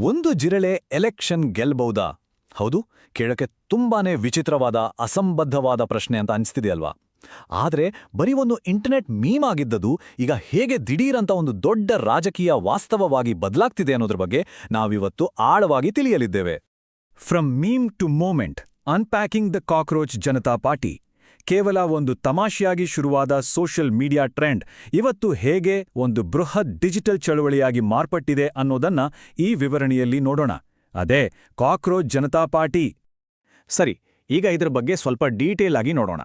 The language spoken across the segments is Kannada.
ಒಂದು ಜಿರಳೆ ಎಲೆಕ್ಷನ್ ಗೆಲ್ಬಹುದಾ? ಹೌದು, ಕೇಳಕ್ಕೆ ತುಂಬಾನೇ ವಿಚಿತ್ರವಾದ ಅಸಂಬದ್ಧವಾದ ಪ್ರಶ್ನೆ ಅಂತ ಅನಿಸ್ತಿದೆಯಲ್ವಾ? ಆದ್ರೆ ಬರೀ ಒಂದು ಇಂಟರ್ನೆಟ್ ಮೀಮ್ ಆಗಿದ್ದದು ಈಗ ಹೇಗೆ ದಿಢೀರಂತ ಒಂದು ದೊಡ್ಡ ರಾಜಕೀಯ ವಾಸ್ತವವಾಗಿ ಬದಲಾಗ್ತಿದೆ ಅನ್ನೋದ್ರ ಬಗ್ಗೆ ನಾವಿವತ್ತು ಆಳವಾಗಿ ತಿಳಿಯಲಿದ್ದೇವೆ. From meme to movement, unpacking the cockroach Janata Party. ಕೇವಲ ಒಂದು ತಮಾಷೆಯಾಗಿ ಶುರುವಾದ ಸೋಷಿಯಲ್ ಮೀಡಿಯಾ ಟ್ರೆಂಡ್ ಇವತ್ತು ಹೇಗೆ ಒಂದು ಬೃಹತ್ ಡಿಜಿಟಲ್ ಚಳವಳಿಯಾಗಿ ಮಾರ್ಪಟ್ಟಿದೆ ಅನ್ನೋದನ್ನ ಈ ವಿವರಣೆಯಲ್ಲಿ ನೋಡೋಣ. ಅದೇ ಕಾಕ್ರೋಚ್ ಜನತಾ ಪಾರ್ಟಿ. ಸರಿ, ಈಗ ಇದರ ಬಗ್ಗೆ ಸ್ವಲ್ಪ ಡೀಟೇಲ್ ಆಗಿ ನೋಡೋಣ.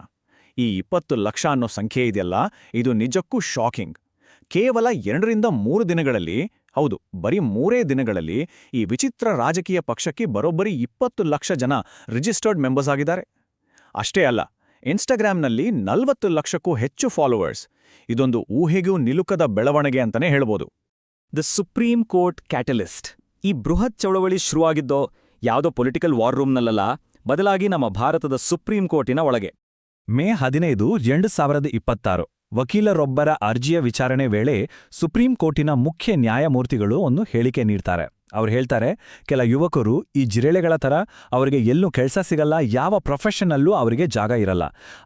ಈ 20 ಲಕ್ಷ ಅನ್ನೋ ಸಂಖ್ಯೆ ಇದೆಯಲ್ಲ, ಇದು ನಿಜಕ್ಕೂ ಶಾಕಿಂಗ್. ಕೇವಲ 2-3 ದಿನಗಳಲ್ಲಿ, ಹೌದು ಬರೀ 3 ದಿನಗಳಲ್ಲಿ ಈ ವಿಚಿತ್ರ ರಾಜಕೀಯ ಪಕ್ಷಕ್ಕೆ ಬರೋಬ್ಬರಿ 20 ಲಕ್ಷ ಜನ ರಿಜಿಸ್ಟರ್ಡ್ ಮೆಂಬರ್ಸ್ ಆಗಿದ್ದಾರೆ. ಅಷ್ಟೇ ಅಲ್ಲ, ಇನ್ಸ್ಟಾಗ್ರಾಮ್ನಲ್ಲಿ 40 ಲಕ್ಷಕ್ಕೂ ಹೆಚ್ಚು ಫಾಲೋವರ್ಸ್. ಇದೊಂದು ಊಹೆಗೂ ನಿಲುಕದ ಬೆಳವಣಿಗೆ ಅಂತಾನೆ ಹೇಳ್ಬೋದು. The supreme court catalyst. ಈ ಬೃಹತ್ ಚಳವಳಿ ಶುರುವಾಗಿದ್ದೋ ಯಾವುದೋ ಪೊಲಿಟಿಕಲ್ ವಾರ್ ರೂಮ್ನಲ್ಲ, ಬದಲಾಗಿ ನಮ್ಮ ಭಾರತದ ಸುಪ್ರೀಂ ಕೋರ್ಟಿನ ಒಳಗೆ. ಮೇ 15, 2026 ವಕೀಲರೊಬ್ಬರ ಅರ್ಜಿಯ ವಿಚಾರಣೆ ವೇಳೆ ಸುಪ್ರೀಂ ಕೋರ್ಟಿನ ಮುಖ್ಯ ನ್ಯಾಯಮೂರ್ತಿಗಳು ಒಂದು ಹೇಳಿಕೆ ನೀಡ್ತಾರೆ. ಅವ್ರು ಹೇಳ್ತಾರೆ, ಕೆಲ ಯುವಕರು ಈ ಜಿರಳೆಗಳ ಥರ ಅವರಿಗೆ ಎಲ್ಲೂ ಕೆಲಸ ಸಿಗಲ್ಲ, ಯಾವ ಪ್ರೊಫೆಷನ್ನಲ್ಲೂ ಅವರಿಗೆ ಜಾಗ ಇರಲ್ಲ.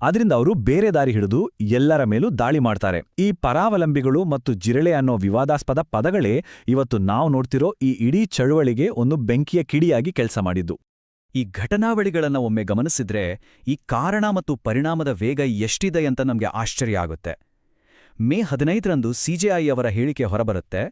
ಅದರಿಂದ ಅವರು ಬೇರೆ ದಾರಿ ಹಿಡಿದು ಎಲ್ಲರ ಮೇಲೂ ದಾಳಿ ಮಾಡ್ತಾರೆ. ಈ ಪರಾವಲಂಬಿಗಳು ಮತ್ತು ಜಿರಳೆ ಅನ್ನೋ ವಿವಾದಾಸ್ಪದ ಪದಗಳೇ ಇವತ್ತು ನಾವು ನೋಡ್ತಿರೋ ಈ ಇಡೀ ಚಳುವಳಿಗೆ ಒಂದು ಬೆಂಕಿಯ ಕಿಡಿಯಾಗಿ ಕೆಲಸ ಮಾಡಿದ್ದು. ಈ ಘಟನಾವಳಿಗಳನ್ನ ಒಮ್ಮೆ ಗಮನಿಸಿದ್ರೆ ಈ ಕಾರಣ ಮತ್ತು ಪರಿಣಾಮದ ವೇಗ ಎಷ್ಟಿದೆ ಅಂತ ನಮಗೆ ಆಶ್ಚರ್ಯ ಆಗುತ್ತೆ. ಮೇ 15ರಂದು ಸಿಜೆಐ ಅವರ ಹೇಳಿಕೆ ಹೊರಬರುತ್ತೆ.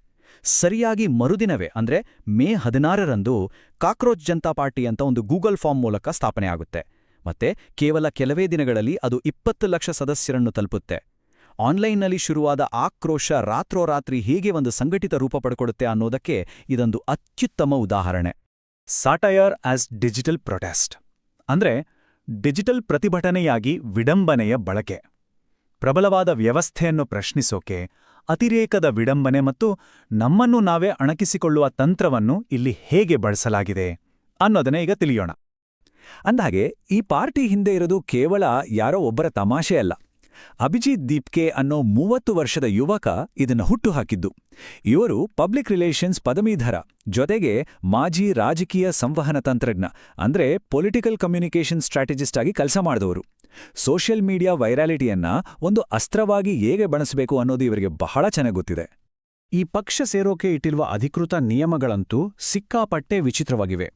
ಸರಿಯಾಗಿ ಮರುದಿನವೇ ಅಂದ್ರೆ ಮೇ 16ರಂದು ಕಾಕ್ರೋಚ್ ಜನತಾ ಪಾರ್ಟಿ ಅಂತ ಒಂದು ಗೂಗಲ್ ಫಾರ್ಮ್ ಮೂಲಕ ಸ್ಥಾಪನೆ ಆಗುತ್ತೆ. ಮತ್ತೆ ಕೇವಲ ಕೆಲವೇ ದಿನಗಳಲ್ಲಿ ಅದು 20 ಲಕ್ಷ ಸದಸ್ಯರನ್ನು ತಲುಪುತ್ತೆ. ಆನ್ಲೈನ್ನಲ್ಲಿ ಶುರುವಾದ ಆಕ್ರೋಶ ರಾತ್ರೋರಾತ್ರಿ ಹೇಗೆ ಒಂದು ಸಂಘಟಿತ ರೂಪ ಪಡ್ಕೊಡುತ್ತೆ ಅನ್ನೋದಕ್ಕೆ ಇದೊಂದು ಅತ್ಯುತ್ತಮ ಉದಾಹರಣೆ. ಸಾಟೈರ್ ಆಸ್ ಡಿಜಿಟಲ್ ಪ್ರೊಟೆಸ್ಟ್ ಅಂದ್ರೆ ಡಿಜಿಟಲ್ ಪ್ರತಿಭಟನೆಯಾಗಿ ವಿಡಂಬನೆಯ ಬಳಕೆ. ಪ್ರಬಲವಾದ ವ್ಯವಸ್ಥೆಯನ್ನು ಪ್ರಶ್ನಿಸೋಕೆ ಅತಿರೇಕದ ವಿಡಂಬನೆ ಮತ್ತು ನಮ್ಮನ್ನು ನಾವೇ ಅಣಕಿಸಿಕೊಳ್ಳುವ ತಂತ್ರವನ್ನು ಇಲ್ಲಿ ಹೇಗೆ ಬಳಸಲಾಗಿದೆ ಅನ್ನೋದನ್ನೇ ಈಗ ತಿಳಿಯೋಣ. ಅಂದಹಾಗೆ ಈ ಪಾರ್ಟಿ ಹಿಂದೆ ಇರೋದು ಕೇವಲ ಯಾರೋ ಒಬ್ಬರ ತಮಾಷೆ ಅಲ್ಲ. ಅಭಿಜಿತ್ ದೀಪ್ಕೆ ಅನ್ನೋ 30 ವರ್ಷದ ಯುವಕ ಇದನ್ನು ಹುಟ್ಟುಹಾಕಿದ್ದು. ಇವರು ಪಬ್ಲಿಕ್ ರಿಲೇಷನ್ಸ್ ಪದವೀಧರ, ಜೊತೆಗೆ ಮಾಜಿ ರಾಜಕೀಯ ಸಂವಹನ ತಂತ್ರಜ್ಞ ಅಂದ್ರೆ ಪೊಲಿಟಿಕಲ್ ಕಮ್ಯುನಿಕೇಷನ್ ಸ್ಟ್ರಾಟಜಿಸ್ಟ್ ಆಗಿ ಕೆಲಸ ಮಾಡಿದವರು. ಸೋಷಿಯಲ್ ಮೀಡಿಯಾ ವೈರಾಲಿಟಿಯನ್ನ ಒಂದು ಅಸ್ತ್ರವಾಗಿ ಹೇಗೆ ಬಳಸಬೇಕು ಅನ್ನೋದು ಇವರಿಗೆ ಬಹಳ ಚೆನ್ನಾಗಿ ಗೊತ್ತಿದೆ. ಈ ಪಕ್ಷ ಸೇರೋಕೆ ಇಟ್ಟಿರುವ ಅಧಿಕೃತ ನಿಯಮಗಳಂತೂ ಸಿಕ್ಕಾಪಟ್ಟೆ ವಿಚಿತ್ರವಾಗಿವೆ.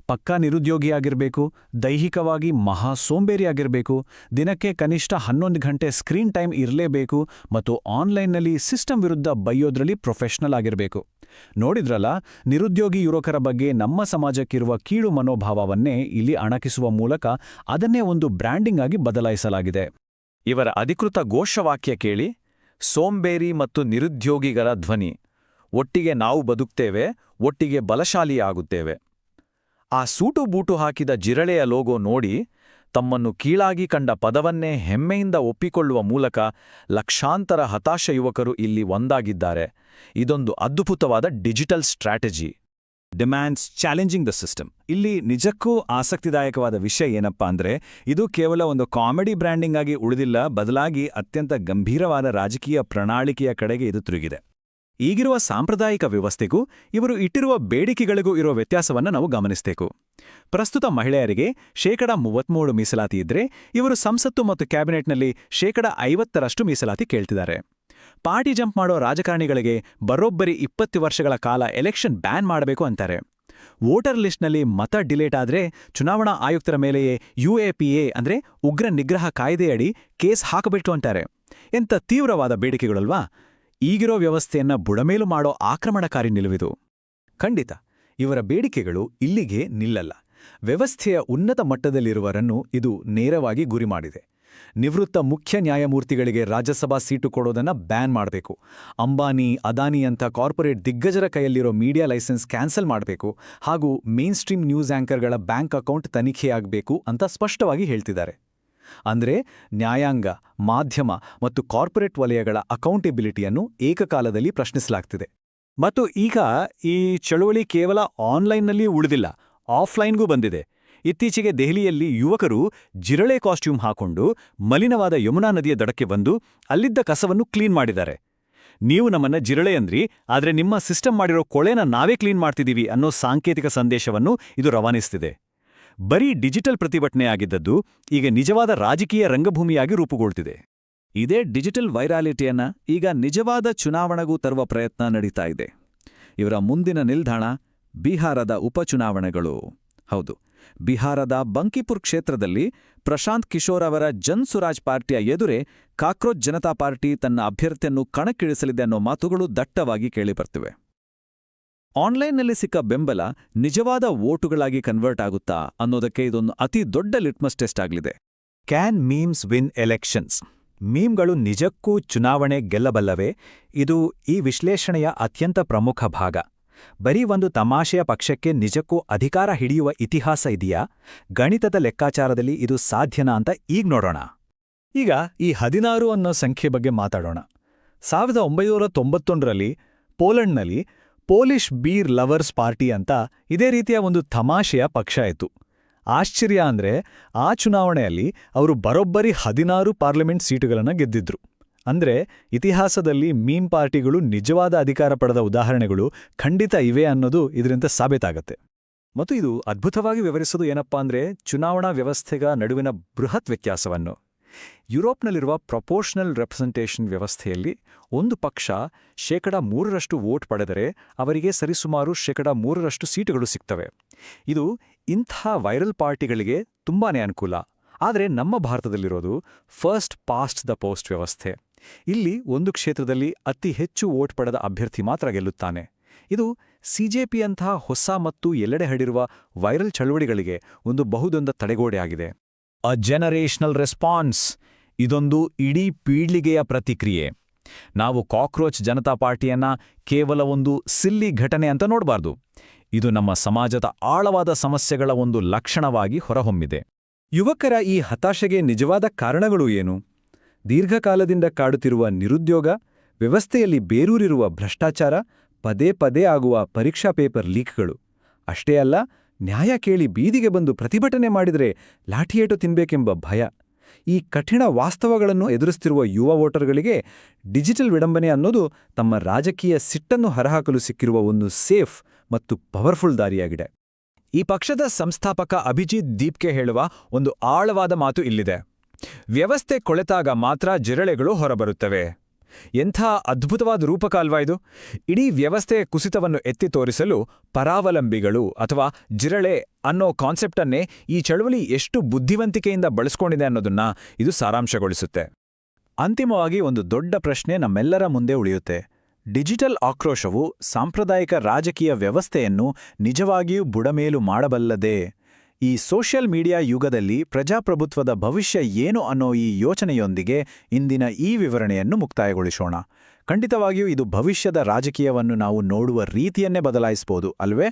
ಪಕ್ಕಾ ನಿರುದ್ಯೋಗಿಯಾಗಿರಬೇಕು, ದೈಹಿಕವಾಗಿ ಮಹಾ ಸೋಂಬೇರಿಯಾಗಿರಬೇಕು, ದಿನಕ್ಕೆ ಕನಿಷ್ಠ 11 ಗಂಟೆ ಸ್ಕ್ರೀನ್ ಟೈಮ್ ಇರಲೇಬೇಕು ಮತ್ತು ಆನ್ಲೈನ್ನಲ್ಲಿ ಸಿಸ್ಟಮ್ ವಿರುದ್ಧ ಬೈಯೋದ್ರಲ್ಲಿ ಪ್ರೊಫೆಷನಲ್ ಆಗಿರಬೇಕು. ನೋಡಿದ್ರಲ್ಲ, ನಿರುದ್ಯೋಗಿ ಯುವಕರ ಬಗ್ಗೆ ನಮ್ಮ ಸಮಾಜಕ್ಕಿರುವ ಕೀಳು ಮನೋಭಾವವನ್ನೇ ಇಲ್ಲಿ ಅಣಕಿಸುವ ಮೂಲಕ ಅದನ್ನೇ ಒಂದು ಬ್ರ್ಯಾಂಡಿಂಗ್ ಆಗಿ ಬದಲಾಯಿಸಲಾಗಿದೆ. ಇವರ ಅಧಿಕೃತ ಘೋಷವಾಕ್ಯ ಕೇಳಿ, ಸೋಂಬೇರಿ ಮತ್ತು ನಿರುದ್ಯೋಗಿಗಳ ಧ್ವನಿ, ಒಟ್ಟಿಗೆ ನಾವು ಬದುಕ್ತೇವೆ, ಒಟ್ಟಿಗೆ ಬಲಶಾಲಿಯಾಗುತ್ತೇವೆ. ಆ ಸೂಟು ಬೂಟು ಹಾಕಿದ ಜಿರಳೆಯ ಲೋಗೋ ನೋಡಿ ತಮ್ಮನ್ನು ಕೀಳಾಗಿ ಕಂಡ ಪದವನ್ನೇ ಹೆಮ್ಮೆಯಿಂದ ಒಪ್ಪಿಕೊಳ್ಳುವ ಮೂಲಕ ಲಕ್ಷಾಂತರ ಹತಾಶ ಯುವಕರು ಇಲ್ಲಿ ಒಂದಾಗಿದ್ದಾರೆ. ಇದೊಂದು ಅದ್ಭುತವಾದ digital strategy. Demands challenging the system. ಇಲ್ಲಿ ನಿಜಕ್ಕೂ ಆಸಕ್ತಿದಾಯಕವಾದ ವಿಷಯ ಏನಪ್ಪಾ ಅಂದ್ರೆ, ಇದು ಕೇವಲ ಒಂದು ಕಾಮಿಡಿ ಬ್ರ್ಯಾಂಡಿಂಗ್ ಆಗಿ ಉಳಿದಿಲ್ಲ, ಬದಲಾಗಿ ಅತ್ಯಂತ ಗಂಭೀರವಾದ ರಾಜಕೀಯ ಪ್ರಣಾಳಿಕೆಯ ಕಡೆಗೆ ಇದು ತಿರುಗಿದೆ. ಈಗಿರುವ ಸಾಂಪ್ರದಾಯಿಕ ವ್ಯವಸ್ಥೆಗೂ ಇವರು ಇಟ್ಟಿರುವ ಬೇಡಿಕೆಗಳಿಗೂ ಇರುವ ವ್ಯತ್ಯಾಸವನ್ನು ನಾವು ಗಮನಿಸಬೇಕು. ಪ್ರಸ್ತುತ ಮಹಿಳೆಯರಿಗೆ 33% ಮೀಸಲಾತಿ ಇದ್ರೆ, ಇವರು ಸಂಸತ್ತು ಮತ್ತು ಕ್ಯಾಬಿನೆಟ್ನಲ್ಲಿ 50% ಮೀಸಲಾತಿ ಕೇಳ್ತಿದ್ದಾರೆ. ಪಾರ್ಟಿ ಜಂಪ್ ಮಾಡೋ ರಾಜಕಾರಣಿಗಳಿಗೆ ಬರೋಬ್ಬರಿ 20 ವರ್ಷಗಳ ಕಾಲ ಎಲೆಕ್ಷನ್ ಬ್ಯಾನ್ ಮಾಡಬೇಕು ಅಂತಾರೆ. ವೋಟರ್ ಲಿಸ್ಟ್ನಲ್ಲಿ ಮತ ಡಿಲೇಟ್ ಆದ್ರೆ ಚುನಾವಣಾ ಆಯುಕ್ತರ ಮೇಲೆಯೇ UAPA ಅಂದ್ರೆ ಉಗ್ರ ನಿಗ್ರಹ ಕಾಯ್ದೆಯಡಿ ಕೇಸ್ ಹಾಕಬೇಕು ಅಂತಾರೆ. ಎಂಥ ತೀವ್ರವಾದ ಬೇಡಿಕೆಗಳಲ್ವಾ? ಈಗಿರೋ ವ್ಯವಸ್ಥೆಯನ್ನ ಬುಡಮೇಲು ಮಾಡೋ ಆಕ್ರಮಣಕಾರಿ ನಿಲುವಿದು. ಖಂಡಿತ ಇವರ ಬೇಡಿಕೆಗಳು ಇಲ್ಲಿಗೆ ನಿಲ್ಲಲ್ಲ. ವ್ಯವಸ್ಥೆಯ ಉನ್ನತ ಮಟ್ಟದಲ್ಲಿರುವರನ್ನು ಇದು ನೇರವಾಗಿ ಗುರಿ ಮಾಡಿದೆ. ನಿವೃತ್ತ ಮುಖ್ಯ ನ್ಯಾಯಮೂರ್ತಿಗಳಿಗೆ ರಾಜ್ಯಸಭಾ ಸೀಟು ಕೊಡೋದನ್ನ ಬ್ಯಾನ್ ಮಾಡಬೇಕು, ಅಂಬಾನಿ, ಅದಾನಿ ಅಂತ ಕಾರ್ಪೊರೇಟ್ ದಿಗ್ಗಜರ ಕೈಯಲ್ಲಿರೋ ಮೀಡಿಯಾ ಲೈಸೆನ್ಸ್ ಕ್ಯಾನ್ಸಲ್ ಮಾಡಬೇಕು, ಹಾಗೂ ಮೇನ್ ಸ್ಟ್ರೀಮ್ ನ್ಯೂಸ್ ಆಂಕರ್ಗಳ ಬ್ಯಾಂಕ್ ಅಕೌಂಟ್ ತನಿಖೆಯಾಗಬೇಕು ಅಂತ ಸ್ಪಷ್ಟವಾಗಿ ಹೇಳ್ತಿದ್ದಾರೆ. ಅಂದ್ರೆ ನ್ಯಾಯಾಂಗ, ಮಾಧ್ಯಮ ಮತ್ತು ಕಾರ್ಪೊರೇಟ್ ವಲಯಗಳ ಅಕೌಂಟೆಬಿಲಿಟಿಯನ್ನು ಏಕಕಾಲದಲ್ಲಿ ಪ್ರಶ್ನಿಸಲಾಗ್ತಿದೆ. ಮತ್ತು ಈಗ ಈ ಚಳುವಳಿ ಕೇವಲ ಆನ್ಲೈನ್ನಲ್ಲಿ ಉಳಿದಿಲ್ಲ, ಆಫ್ಲೈನ್ಗೂ ಬಂದಿದೆ. ಇತ್ತೀಚೆಗೆ ದೆಹಲಿಯಲ್ಲಿ ಯುವಕರು ಜಿರಳೆ ಕಾಸ್ಟ್ಯೂಮ್ ಹಾಕೊಂಡು ಮಲಿನವಾದ ಯಮುನಾ ನದಿಯ ದಡಕ್ಕೆ ಬಂದು ಅಲ್ಲಿದ್ದ ಕಸವನ್ನು ಕ್ಲೀನ್ ಮಾಡಿದ್ದಾರೆ. ನೀವು ನಮ್ಮನ್ನ ಜಿರಳೆ ಅಂದ್ರಿ, ಆದ್ರೆ ನಿಮ್ಮ ಸಿಸ್ಟಮ್ ಮಾಡಿರೋ ಕೊಳೆನ ನಾವೇ ಕ್ಲೀನ್ ಮಾಡ್ತಿದೀವಿ ಅನ್ನೋ ಸಾಂಕೇತಿಕ ಸಂದೇಶವನ್ನು ಇದು ರವಾನಿಸ್ತಿದೆ. ಬರೀ ಡಿಜಿಟಲ್ ಪ್ರತಿಭಟನೆ ಆಗಿದ್ದದ್ದು ಈಗ ನಿಜವಾದ ರಾಜಕೀಯ ರಂಗಭೂಮಿಯಾಗಿ ರೂಪುಗೊಳ್ತಿದೆ. ಇದೇ ಡಿಜಿಟಲ್ ವೈರಾಲಿಟಿಯನ್ನ ಈಗ ನಿಜವಾದ ಚುನಾವಣೆಗೂ ತರುವ ಪ್ರಯತ್ನ ನಡೀತಾ ಇದೆ. ಇವರ ಮುಂದಿನ ನಿಲ್ದಾಣ ಬಿಹಾರದ ಉಪಚುನಾವಣೆಗಳು. ಹೌದು, ಬಿಹಾರದ ಬಂಕಿಪುರ್ ಕ್ಷೇತ್ರದಲ್ಲಿ ಪ್ರಶಾಂತ್ ಕಿಶೋರ್ ಅವರ ಜನ್ ಸುರಾಜ್ ಪಾರ್ಟಿಯ ಎದುರೇ ಕಾಕ್ರೋಚ್ ಜನತಾ ಪಾರ್ಟಿ ತನ್ನ ಅಭ್ಯರ್ಥಿಯನ್ನು ಕಣಕ್ಕಿಳಿಸಲಿದೆ ಅನ್ನೋ ಮಾತುಗಳು ದಟ್ಟವಾಗಿ ಕೇಳಿಬರ್ತಿವೆ. ಆನ್ಲೈನ್ನಲ್ಲಿ ಸಿಕ್ಕ ಬೆಂಬಲ ನಿಜವಾದ ವೋಟುಗಳಾಗಿ ಕನ್ವರ್ಟ್ ಆಗುತ್ತಾ ಅನ್ನೋದಕ್ಕೆ ಇದೊಂದು ಅತಿ ದೊಡ್ಡ ಲಿಟ್ಮಸ್ ಟೆಸ್ಟ್ ಆಗಲಿದೆ. Can memes win elections? ಮೀಮ್ಗಳು ನಿಜಕ್ಕೂ ಚುನಾವಣೆ ಗೆಲ್ಲಬಲ್ಲವೇ? ಇದು ಈ ವಿಶ್ಲೇಷಣೆಯ ಅತ್ಯಂತ ಪ್ರಮುಖ ಭಾಗ. ಬರೀ ಒಂದು ತಮಾಷೆಯ ಪಕ್ಷಕ್ಕೆ ನಿಜಕ್ಕೂ ಅಧಿಕಾರ ಹಿಡಿಯುವ ಇತಿಹಾಸ ಇದೆಯಾ? ಗಣಿತದ ಲೆಕ್ಕಾಚಾರದಲ್ಲಿ ಇದು ಸಾಧ್ಯನಾ ಅಂತ ಈಗ ನೋಡೋಣ. ಈಗ ಈ 16 ಅನ್ನೋ ಸಂಖ್ಯೆ ಬಗ್ಗೆ ಮಾತಾಡೋಣ. 1991ರಲ್ಲಿ ಪೋಲೆಂಡ್ನಲ್ಲಿ ಪೋಲಿಷ್ ಬೀರ್ ಲವರ್ಸ್ ಪಾರ್ಟಿ ಅಂತ ಇದೇ ರೀತಿಯ ಒಂದು ತಮಾಷೆಯ ಪಕ್ಷ ಇತ್ತು. ಆಶ್ಚರ್ಯ ಅಂದ್ರೆ ಆ ಚುನಾವಣೆಯಲ್ಲಿ ಅವರು ಬರೋಬ್ಬರಿ 16 ಪಾರ್ಲಿಮೆಂಟ್ ಸೀಟುಗಳನ್ನು ಗೆದ್ದಿದ್ರು. ಅಂದ್ರೆ ಇತಿಹಾಸದಲ್ಲಿ ಮೀಮ್ ಪಾರ್ಟಿಗಳು ನಿಜವಾದ ಅಧಿಕಾರ ಪಡೆದ ಉದಾಹರಣೆಗಳು ಖಂಡಿತ ಇವೆ ಅನ್ನೋದು ಇದರಿಂದ ಸಾಬೀತಾಗತ್ತೆ. ಮತ್ತು ಇದು ಅದ್ಭುತವಾಗಿ ವಿವರಿಸೋದು ಏನಪ್ಪಾ ಅಂದ್ರೆ ಚುನಾವಣಾ ವ್ಯವಸ್ಥೆಗ ನಡುವಿನ ಬೃಹತ್ ವ್ಯತ್ಯಾಸವನ್ನು. ಯುರೋಪ್ನಲ್ಲಿರುವ ಪ್ರಪೋರ್ಷನಲ್ ರೆಪ್ರೆಸೆಂಟೇಷನ್ ವ್ಯವಸ್ಥೆಯಲ್ಲಿ ಒಂದು ಪಕ್ಷ 3% ವೋಟ್ ಪಡೆದರೆ ಅವರಿಗೆ ಸರಿಸುಮಾರು 3% ಸೀಟುಗಳು ಸಿಗ್ತವೆ. ಇದು ಇಂಥ ವೈರಲ್ ಪಾರ್ಟಿಗಳಿಗೆ ತುಂಬಾನೇ ಅನುಕೂಲ. ಆದರೆ ನಮ್ಮ ಭಾರತದಲ್ಲಿರೋದು ಫಸ್ಟ್ ಪಾಸ್ಟ್ ದ ಪೋಸ್ಟ್ ವ್ಯವಸ್ಥೆ. ಇಲ್ಲಿ ಒಂದು ಕ್ಷೇತ್ರದಲ್ಲಿ ಅತಿ ಹೆಚ್ಚು ವೋಟ್ ಪಡೆದ ಅಭ್ಯರ್ಥಿ ಮಾತ್ರ ಗೆಲ್ಲುತ್ತಾನೆ. ಇದು ಸಿಜೆಪಿಯಂಥ ಹೊಸ ಮತ್ತು ಎಲ್ಲೆಡೆ ಹರಡಿರುವ ವೈರಲ್ ಚಳವಳಿಗಳಿಗೆ ಒಂದು ಬಹುದೊಂದ ತಡೆಗೋಡೆಯಾಗಿದೆ. ಅ ಜನರೇಷನಲ್ ರೆಸ್ಪಾನ್ಸ್, ಇದೊಂದು ಇಡೀ ಪೀಳಿಗೆಯ ಪ್ರತಿಕ್ರಿಯೆ. ನಾವು ಕಾಕ್ರೋಚ್ ಜನತಾ ಪಾರ್ಟಿಯನ್ನ ಕೇವಲ ಒಂದು ಸಿಲ್ಲಿ ಘಟನೆ ಅಂತ ನೋಡಬಾರ್ದು. ಇದು ನಮ್ಮ ಸಮಾಜದ ಆಳವಾದ ಸಮಸ್ಯೆಗಳ ಒಂದು ಲಕ್ಷಣವಾಗಿ ಹೊರಹೊಮ್ಮಿದೆ. ಯುವಕರ ಈ ಹತಾಶೆಗೆ ನಿಜವಾದ ಕಾರಣಗಳು ಏನು? ದೀರ್ಘಕಾಲದಿಂದ ಕಾಡುತ್ತಿರುವ ನಿರುದ್ಯೋಗ, ವ್ಯವಸ್ಥೆಯಲ್ಲಿ ಬೇರೂರಿರುವ ಭ್ರಷ್ಟಾಚಾರ, ಪದೇ ಪದೇ ಆಗುವ ಪರೀಕ್ಷಾ ಪೇಪರ್ ಲೀಕ್ಗಳು. ಅಷ್ಟೇ ಅಲ್ಲ, ನ್ಯಾಯ ಕೇಳಿ ಬೀದಿಗೆ ಬಂದು ಪ್ರತಿಭಟನೆ ಮಾಡಿದರೆ ಲಾಠಿಯೇಟು ತಿನ್ಬೇಕೆಂಬ ಭಯ. ಈ ಕಠಿಣ ವಾಸ್ತವಗಳನ್ನು ಎದುರಿಸುತ್ತಿರುವ ಯುವ ವೋಟರ್ಗಳಿಗೆ ಡಿಜಿಟಲ್ ವಿಡಂಬನೆ ಅನ್ನೋದು ತಮ್ಮ ರಾಜಕೀಯ ಸಿಟ್ಟನ್ನು ಹೊರಹಾಕಲು ಸಿಕ್ಕಿರುವ ಒಂದು ಸೇಫ್ ಮತ್ತು ಪವರ್ಫುಲ್ ದಾರಿಯಾಗಿದೆ. ಈ ಪಕ್ಷದ ಸಂಸ್ಥಾಪಕ ಅಭಿಜಿತ್ ದೀಪ್ಗೆ ಹೇಳುವ ಒಂದು ಆಳವಾದ ಮಾತು ಇಲ್ಲಿದೆ. ವ್ಯವಸ್ಥೆ ಕೊಳೆತಾಗ ಮಾತ್ರ ಜಿರಳೆಗಳು ಹೊರಬರುತ್ತವೆ. ಎಂಥ ಅದ್ಭುತವಾದ ರೂಪಕ ಅಲ್ವಾ ಇದು? ಇಡೀ ವ್ಯವಸ್ಥೆಯ ಕುಸಿತವನ್ನು ಎತ್ತಿ ತೋರಿಸಲು ಪರಾವಲಂಬಿಗಳು ಅಥವಾ ಜಿರಳೆ ಅನ್ನೋ ಕಾನ್ಸೆಪ್ಟನ್ನೇ ಈ ಚಳವಳಿ ಎಷ್ಟು ಬುದ್ಧಿವಂತಿಕೆಯಿಂದ ಬಳಸ್ಕೊಂಡಿದೆ ಅನ್ನೋದನ್ನ ಇದು ಸಾರಾಂಶಗೊಳಿಸುತ್ತೆ. ಅಂತಿಮವಾಗಿ ಒಂದು ದೊಡ್ಡ ಪ್ರಶ್ನೆ ನಮ್ಮೆಲ್ಲರ ಮುಂದೆ ಉಳಿಯುತ್ತೆ. ಡಿಜಿಟಲ್ ಆಕ್ರೋಶವು ಸಾಂಪ್ರದಾಯಿಕ ರಾಜಕೀಯ ವ್ಯವಸ್ಥೆಯನ್ನು ನಿಜವಾಗಿಯೂ ಬುಡಮೇಲು ಮಾಡಬಲ್ಲದೇ? ಈ ಸೋಷಿಯಲ್ ಮೀಡಿಯಾ ಯುಗದಲ್ಲಿ ಪ್ರಜಾಪ್ರಭುತ್ವದ ಭವಿಷ್ಯ ಏನು ಅನ್ನೋ ಈ ಯೋಚನೆಯೊಂದಿಗೆ ಇಂದಿನ ಈ ವಿವರಣೆಯನ್ನು ಮುಕ್ತಾಯಗೊಳಿಸೋಣ. ಖಂಡಿತವಾಗಿಯೂ ಇದು ಭವಿಷ್ಯದ ರಾಜಕೀಯವನ್ನು ನಾವು ನೋಡುವ ರೀತಿಯನ್ನೇ ಬದಲಾಯಿಸಬಹುದು, ಅಲ್ವೇ?